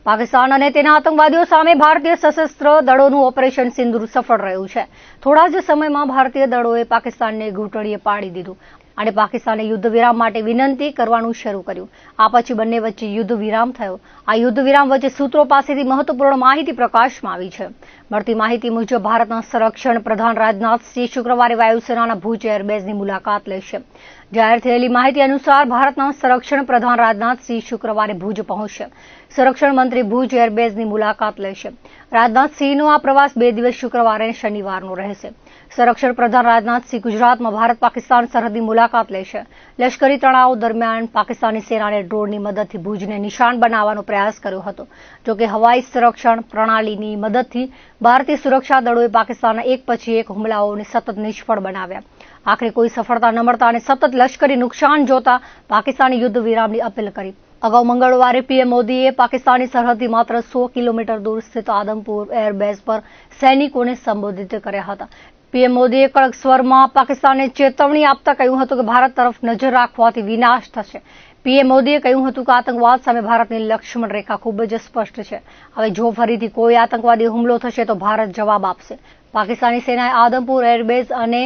પાકિસ્તાન અને તેના આતંકવાદીઓ સામે ભારતીય સશસ્ત્ર દળોનું ઓપરેશન સિંદૂર સફળ રહ્યું છે. થોડા જ સમયમાં ભારતીય દળોએ પાકિસ્તાનને ઘૂંટણીએ પાડી દીધું અને પાકિસ્તાને યુદ્ધ વિરામ માટે વિનંતી કરવાનું શરૂ કર્યું. આ પછી બંને વચ્ચે યુદ્ધ વિરામ થયો. આ યુદ્ધ વિરામ વચ્ચે સૂત્રો પાસેથી મહત્વપૂર્ણ માહિતી પ્રકાશમાં આવી છે. મળતી માહિતી મુજબ ભારતના સંરક્ષણ પ્રધાન રાજનાથસિંહ શુક્રવારે વાયુસેનાના ભુજ એરબેઝની મુલાકાત લેશે. જાહેર થયેલી માહિતી અનુસાર ભારતના સંરક્ષણ પ્રધાન રાજનાથસિંહ શુક્રવારે ભુજ પહોંચશે. સંરક્ષણ મંત્રી ભુજ એરબેઝની મુલાકાત લેશે. રાજનાથસિંહનો આ પ્રવાસ 2 દિવસ શુક્રવારે અને શનિવારનો રહેશે. સંરક્ષણ પ્રધાન રાજનાથસિંહ ગુજરાતમાં ભારત પાકિસ્તાન સરહદની મુલાકાત લેશે. લશ્કરી તણાવ દરમિયાન પાકિસ્તાની સેનાને ડ્રોનની મદદથી ભુજને નિશાન બનાવવાનો પ્રયાસ કર્યો હતો. જોકે હવાઈ સંરક્ષણ પ્રણાલીની મદદથી ભારતીય સુરક્ષા દળોએ પાકિસ્તાનના એક પછી એક હુમલાઓને સતત નિષ્ફળ બનાવ્યા. આખરે કોઈ સફળતા ન મળતા અને સતત લશ્કરી નુકસાન જોતા પાકિસ્તાને યુદ્ધ વિરામની અપીલ કરી. અગાઉ મંગળવારે પીએમ મોદીએ પાકિસ્તાની સરહદથી માત્ર 100 કિલોમીટર દૂર સ્થિત આદમપુર એરબેઝ પર સૈનિકોને સંબોધિત કર્યા હતા. પીએમ મોદીએ કડક સ્વરમાં પાકિસ્તાનને ચેતવણી આપતા કહ્યું હતું કે ભારત તરફ નજર રાખવાથી વિનાશ થશે. પીએમ મોદીએ કહ્યું હતું કે આતંકવાદ સામે ભારતની લક્ષ્મણ રેખા ખૂબ જ સ્પષ્ટ છે. હવે જો ફરીથી કોઈ આતંકવાદી હુમલો થશે તો ભારત જવાબ આપશે. પાકિસ્તાની સેનાએ આદમપુર એરબેઝ અને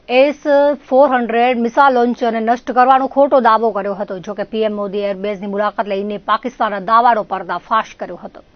S-400 મિસાઇલ લોન્ચરને નષ્ટ કરવાનો ખોટો દાવો કર્યો હતો. જોકે પીએમ મોદીએ એરબેઝની મુલાકાત લઈને પાકિસ્તાનના દાવાનો પર્દાફાશ કર્યો હતો.